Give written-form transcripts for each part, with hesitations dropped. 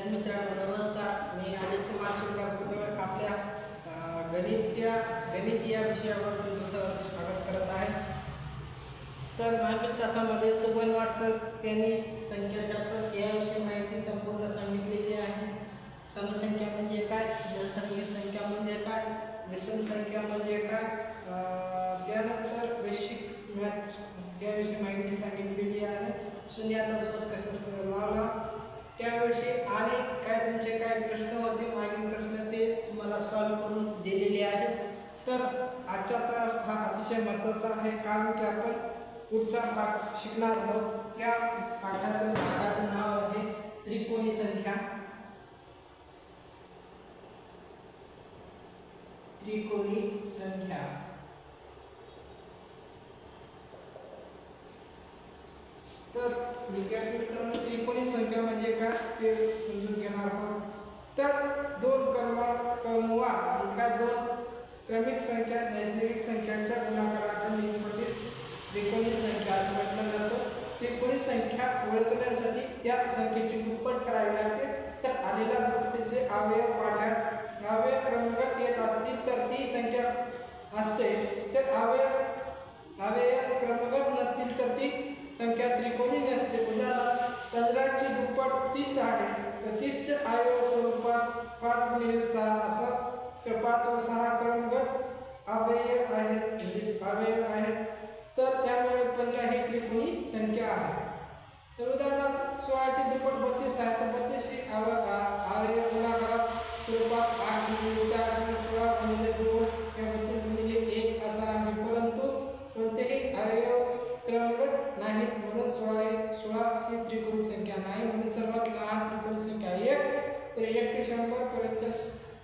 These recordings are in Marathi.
विद्यार्थी मित्रांनो नमस्कार. मी अजित कुमार शिरवाडकर आपल्या गणित या विषयावर तुमचं स्वागत करत आहे. तर मागील तासामध्ये सुबन वॉटसन यांनी संख्याच्या याविषयी माहिती संपूर्ण सांगितलेली आहे. समसंख्या म्हणजे काय, जसंख्य संख्या म्हणजे काय, विषम संख्या म्हणजे काय, त्यानंतर बेसिक मॅथ त्याविषयी माहिती सांगितलेली आहे. शून्याचा शोध कसा लावला त्याविषयी आणि काय तुमचे काय प्रश्न होते मागील प्रश्न ते तुम्हाला सॉल्व्ह करून दिलेले आहेत. तर आजचा तास हा अतिशय महत्त्वाचा आहे कारण की आपण पुढचा भाग शिकणार आहोत. त्या भागाचं नाव आहे त्रिकोणी संख्या. त्रिकोणी संख्या तर विद्यार्थी मित्रांनो त्रिकोणी संख्या म्हणजे काय ते समजून घेणार आहोत. तर दोन क्रमवार दोन क्रमिक संख्या नैसर्गिक संख्यांच्या गुणाकाराच्या निष्पत्तीस त्रिकोणी संख्या म्हटलं जातं. त्रिकोणी संख्या ओळखण्यासाठी त्या संख्येची दुप्पट करावी लागते. तर आलेल्या दुप्पटीचे अवयव वाढल्यास अवयव क्रमगत येत असतील तर ती संख्या असते. तर अवयव क्रमगत नसतील तर ती संख्या त्रिकोणी नसते. उदाहरणार्थ 15 ची दुप्पट 30 आहे तर 30 चे अवयव स्वरूपात 5 × 6 असं तर 5 व 6 क्रमगत अवयव आहेत. तर त्यामुळे 15 ही त्रिकोणी संख्या आहे. तर उदाहरणार्थ 16 ची दुप्पट 32 आहे तर 32 ही अवयव गुणाकारात स्वरूपात 8 × 4 × 16 × 2 किंवा 32 × 1 असा आहे. परंतु कोणतेही अवयव क्रमगत नाहीत म्हणून 16 ही त्रिकोणी संख्या नाही. म्हणून सर्वात लहान त्रिकोणी संख्या 1 तर 1 ते 100 पर्यंत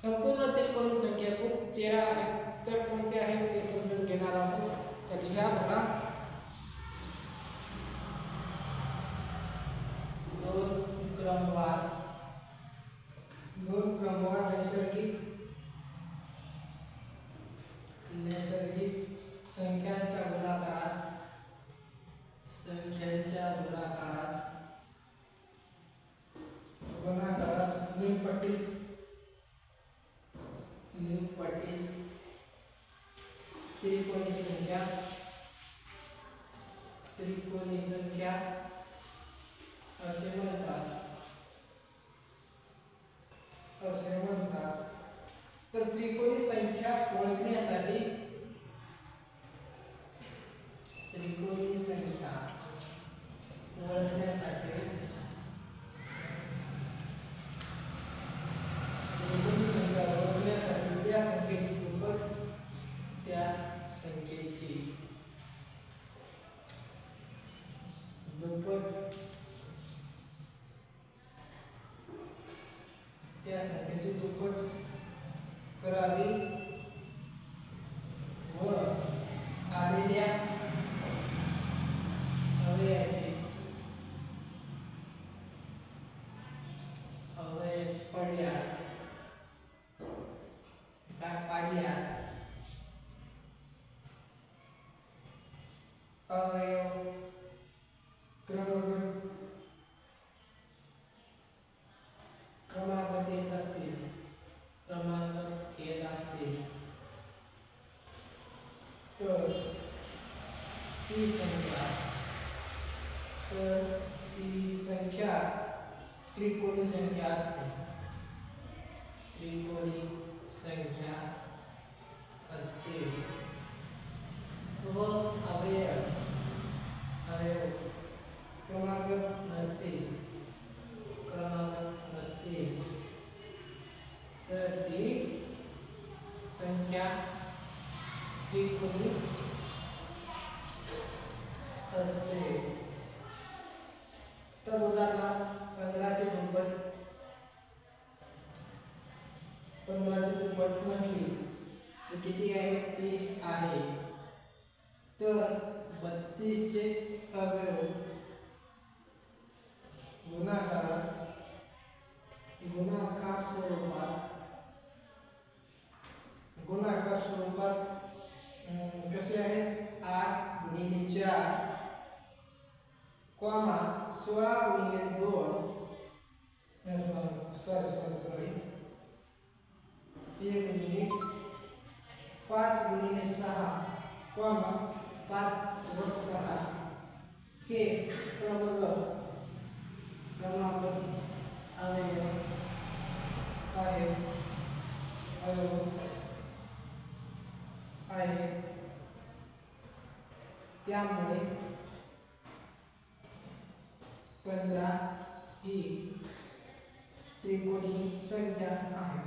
संपूर्ण त्रिकोणी संख्या एकूण 13 आहेत. तर कोणते आहेत ते समजून घेणार आहोत. तर या बघा दोन क्रमवार नैसर्गिक संख्यांच्या गुणाकारास निष्पत्तीस त्रिकोणी संख्या असे म्हणतात. तर त्रिकोणी संख्या ओळखण्यासाठी त्या संख्येची दुप्पट करावी व आलेल्या अवयवाचे पाडल्यास अवयव क्रमागत येत असतील तर ती संख्या त्रिकोणी संख्या असते. व अवयव क्रमागत नसतील तर ती संख्या त्रिकोणी असते. तर उदाहरणार्थ 15 ची दुप्पट म्हटली तर किती आहे 30 आहे. तर 32 चे अवयव गुणाकार स्वरूपात कसे आहेत 8 × 4 16 × 2 सॉरी 1 मिनिट 5 गुणिले 6 कॉमा 5 + 6 हे क्रमांक अवयव आहे त्यामुळे 15 ही त्रिकोणी संख्या आहे.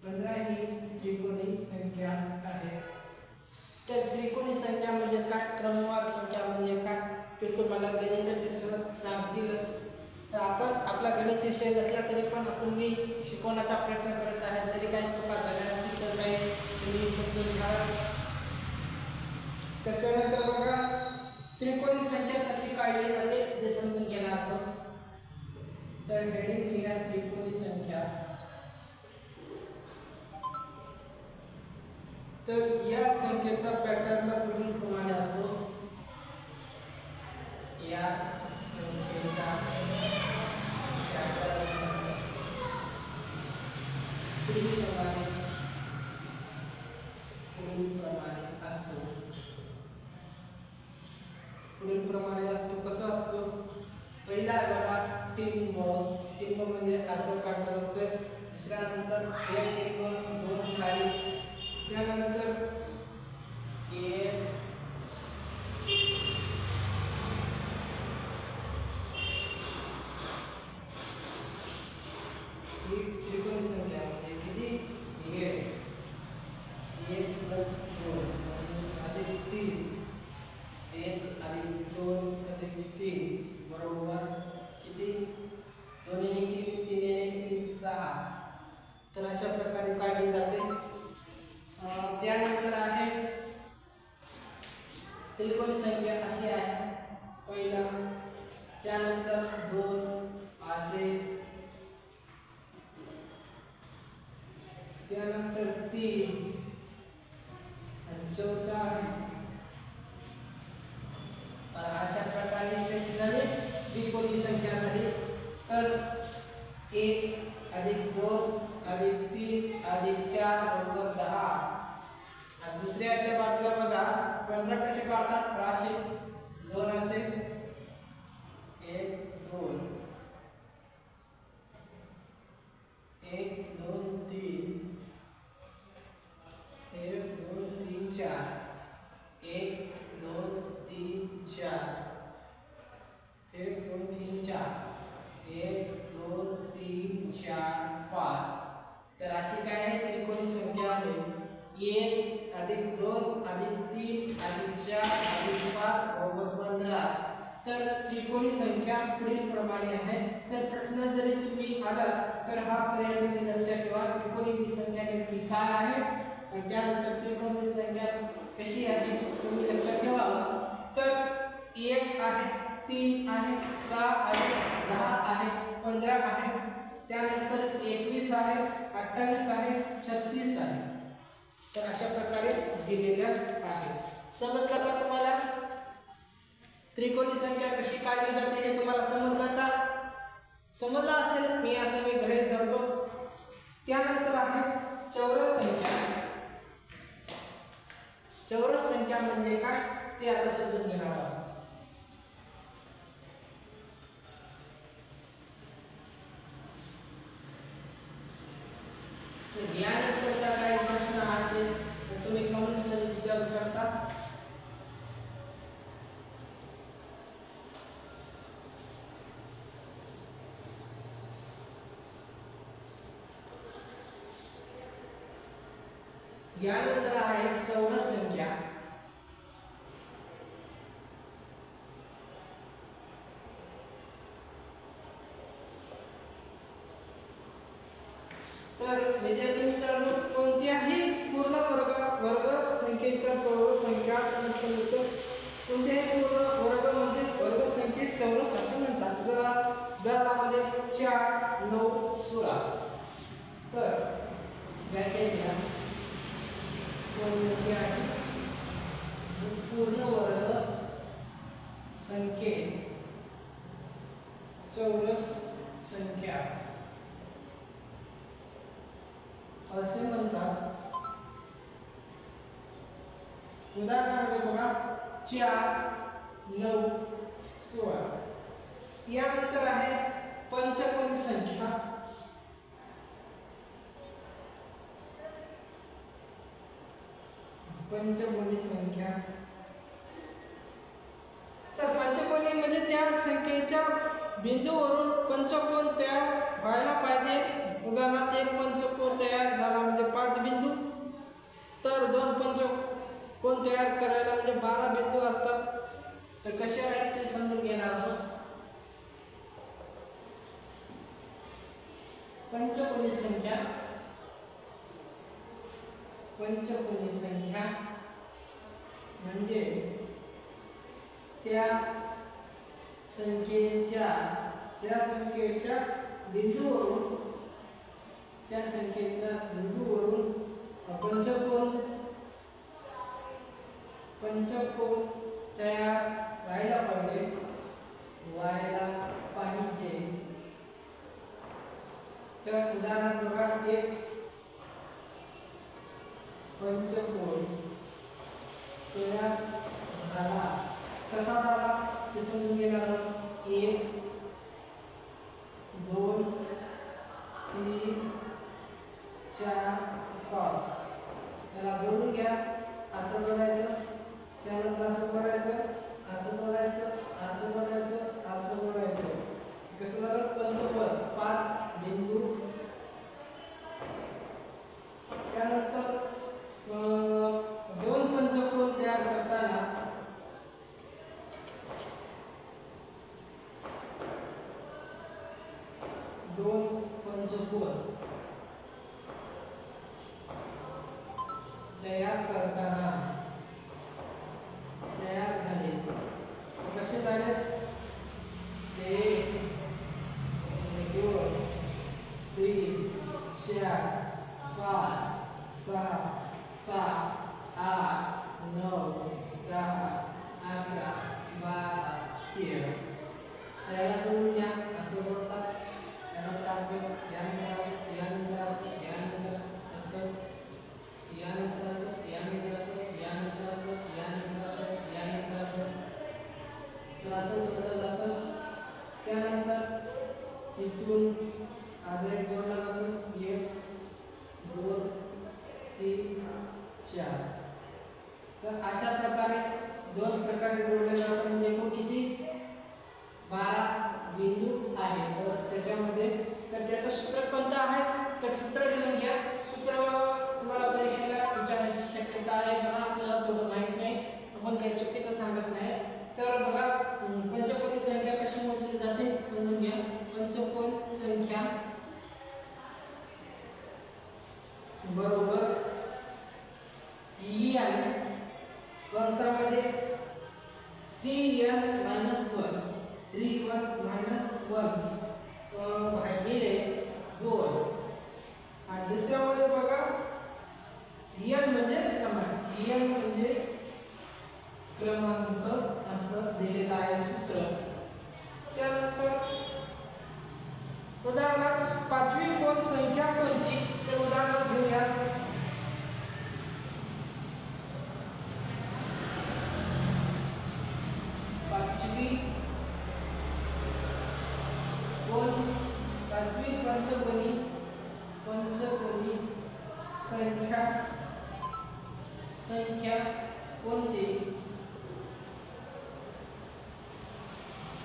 15 ही त्रिकोणी संख्या आहे. तर त्रिकोणी संख्या म्हणजे काय, क्रमवार संख्या म्हणजे काय ते तुम्हाला गणिताचे सर सांगतीलच. तर आपण आपला गणित विषय नसला तरी पण आपण मी शिकवण्याचा प्रयत्न करत आहे. जरी काही चुका झाल्या तर काही तुम्ही समजून घ्या. त्याच्यानंतर बघा त्रिकोणी संख्या कशी काढली जाते ते समजून घेणार आहोत. तर हेडिंग लिहा त्रिकोणी संख्या. तर या संख्येचा पॅटर्न पुढीलप्रमाणे असतो. या संख्येचा पॅटर्न पुढीलप्रमाणे असतो. कसा असतो, पहिला बघा टिंब म्हणजे असं काढलं होतं. दुसऱ्यानंतर 1 टिंब 2 खाली, त्यानंतर 1 ही त्रिकोणी संख्या म्हणजे किती, 1 + 2 अधिक 3 1 अधिक 2 अधिक 3 बरोबर किती, 2 × 3 3 × 3 6. तर अशा प्रकारे काढली जाते. त्यानंतर आहे त्रिकोणी संख्या अशी आहे पहिला, त्यानंतर 2 असे, त्यानंतर 3 आणि चौथा आहे. अशा प्रकारे कशी झाली त्रिकोणी संख्या झाली. तर 1 अधिक 2 अधिक 3 अधिक 4 बरोबर 10. आणि दुसऱ्याच्या बाजूला बघा 15 कसे काढतात, असे 2 असे 1 2 1 2 3 1 2 3 4 1 2 3 4 1 2 3 4 1 2 3 4 5. तर अशी काय आहे त्रिकोणी संख्या आहे. 1 अधिक 2 अधिक 3 अधिक 4 अधिक 5 बरोबर 15. तर त्रिकोणी संख्या पुढील प्रमाणे आहे. तर प्रश्न जरी तुम्ही आला तर हा पर्याय तुम्ही लक्षात ठेवा. त्रिकोणी संख्या नेमकी काय आहे आणि त्यानंतर त्रिकोणी संख्या कशी आहे तुम्ही लक्षात ठेवा. तर 1 आहे, 3 आहे, 6 आहे, 10 आहे, 15 आहे, त्यानंतर 21 आहे, 28 आहे, 36 आहे. तर अशा प्रकारे दिलेल्या आहे. समजलं का तुम्हाला त्रिकोणी संख्या कशी काढली जाते हे तुम्हाला समजलं का? समजलं असेल मी असं गृहीत धरतो. त्यानंतर आहे चौरस संख्या. चौरस संख्या म्हणजे काय ते आता समजून घेणार आहोत. यानंतरचा काही प्रश्न असेल तर तुम्ही कमेंट्स मध्ये विचारू शकता. यानंतर आहे चौरस संख्या. तर विद्यार्थी मित्रांनो कोणत्याही पूर्ण वर्ग संख्येच्या चौरस संख्या कोणत्याही पूर्ण वर्ग म्हणजे वर्ग संख्येस चौरस असे म्हणतात. उदाहरणामध्ये 4 9 16. तर व्याख्या घ्या कोणती आहे पूर्ण वर्ग संख्येस चौरस संख्या उदाहरणामध्ये बघा 4 9 16. यानंतर आहे पंचकोनी संख्या. पंचकोनी संख्या तर पंचकोनी म्हणजे त्या संख्येच्या बिंदूवरून पंचकोन तयार व्हायला पाहिजे. उदाहरणार्थ एक पंचकोन तयार झाला म्हणजे 5 बिंदू, तर 2 पंचकोन तयार करायला म्हणजे 12 बिंदू असतात. तर कसे आहेत ते समजून घेणार आहोत. पंचकोनी संख्या म्हणजे त्या संख्येच्या बिंदूवरून पंचकोन तयार व्हायला पाहिजे. तर उदाहरणार्थ बघा एक पंचकोन तयार झाला. कसा झाला ते समजून घेणार आहोत. 1 2 3 4 5. त्याला जोडून घ्या. असं जोडायचं, त्यानंतर असं जोडायचं, असं जोडायचं, असं जोडायचं, असं जोडायचं. कसं झालं पंचकोन 5 बिंदू. त्यानंतर 2 पंचकोन तयार करताना तयार झाले. कसे झाले? 1 2 3 4 5 6 7 8 9 10 11 12 13. त्याला जोडून घ्या. असं जोडतात, त्यानंतर असं, यानंतर असं, यानंतर असं, यानंतर असं, यानंतर असं, यानंतर असं, यानंतर असं, यानंतर असं, यानंतर असं. तर असं जोडलं जातं. त्यानंतर इथून अजून जोडला जातो. 1 2 3 4. तर अशा प्रकारे 2 प्रकारे जोडले जातात. म्हणजे एकूण किती 12 बिंदू आहे. तर त्याच्यामध्ये तर त्याचं सूत्र कोणतं आहे? तर सूत्र लिहून घ्या. सूत्र तुम्हाला परीक्षेला विचारण्याची शक्यता आहे. मला आपल्याला थोडं माहित नाही, आपण काही चुकीचं सांगत नाही. तर बघा पंचकोनी संख्या कशी मोजली जाते समजून घ्या. पंचकोन संख्या बरोबर n कंसामध्ये 3n - 1 भागिले 2. आणि दुसऱ्यामध्ये बघा n म्हणजे क्रमांक असं दिलेलं आहे सूत्र. त्यानंतर उदाहरणार्थ 5वी कोण संख्या कोणती ते उदाहरण घेऊया. पाचवी पंचकोनी संख्या कोणती?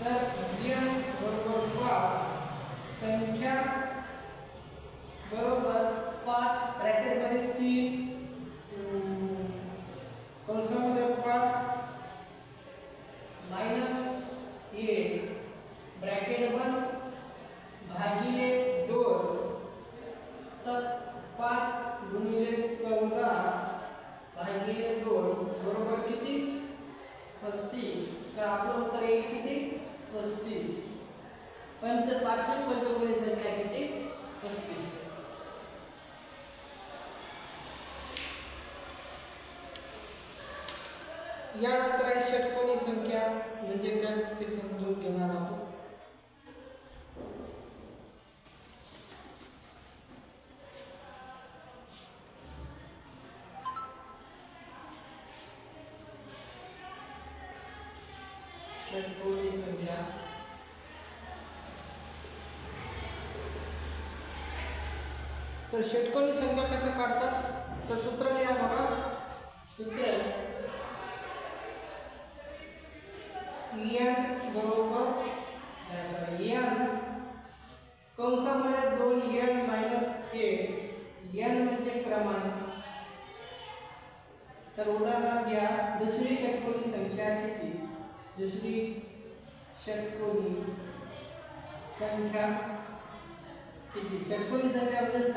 तर n बरोबर 5. संख्या बरोबर 5 ब्रॅकेटमध्ये 3 कंसामध्ये 5 - 1 ब्रॅकेट बंद भागिले 2. तर 5 गुणिले 14 भागिले 2 बरोबर किती 35. तर आपलं उत्तर येईल किती 35. पाचवी पंचकोनी संख्या किती 35. यानंतर आहे षटकोनी संख्या म्हणजे काय ते समजून घेणार आहोत. षटकोनी संख्या तर षटकोनी संख्या कसं काढतात तर सूत्र लिहा बघा सूत्र n बरोबर n कंसामध्ये 2n - 1 n म्हणजे क्रमांक तर उदाहरणार्थ घ्या दुसरी षटकोनी संख्या किती दुसरी षटकोनी संख्या किती षटकोनी संख्या म्हणजे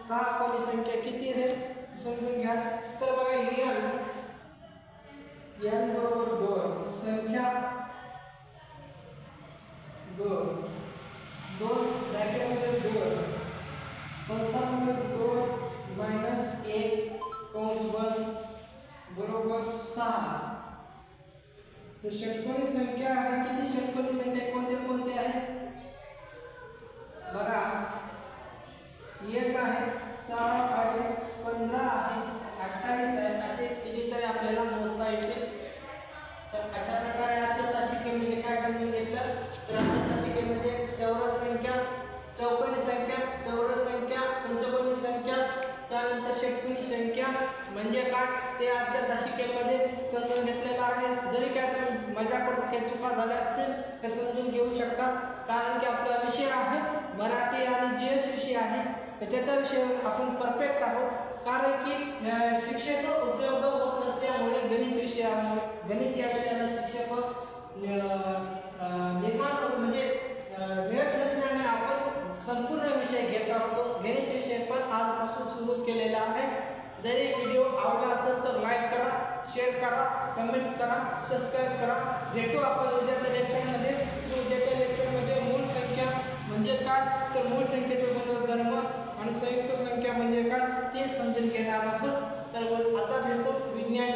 6 कोनी संख्या किती आहे समजून घ्या तर बघा n बरोबर 2 संख्या 2 ब्रॅकेटमध्ये 2 कंसामध्ये 2 - 1 कंस बंद बरोबर 6 तर षटकोनी संख्या आहे किती षटकोनी संख्या कोणते आहे बघा 1 आहे 6 आहे 15 आहे 28 आहे असे किती सारे आपल्याला मोजता येते तर अशा प्रकारे आजच्या तासिकेमध्ये काय समजून घेतलं तर आजच्या तासिकेमध्ये चौरस संख्या चौकोनी संख्या चौरस संख्या पंचकोनी संख्या त्यानंतर षटकोनी संख्या म्हणजे काय ते आजच्या तासिकेमध्ये समजून घेतलेलं आहे जरी काय माझ्याकडून काही चुका झाल्या असतील तर समजून घेऊ शकता कारण की आपला विषय आहे मराठी आणि जीएस विषय आहे तर त्याचा विषय आपण परफेक्ट आहोत कारण की शिक्षक उपलब्ध होत नसल्यामुळे गणित या विषयाला शिक्षक निर्माण म्हणजे मिळत नसल्याने आपण संपूर्ण विषय घेत असतो गणित विषय पण आजपासून सुरू केलेला आहे जरी व्हिडिओ आवडला असेल तर लाईक करा शेअर करा कमेंट्स करा सबस्क्राईब करा भेटू आपण उद्याच्या लेक्चरमध्ये मूळ संख्या म्हणजे काय तर मूळ संख्येचे गुणधर्म आणि संयुक्त संख्या म्हणजे काय ते समजून घेणार आहोत तर आता भेटू विज्ञान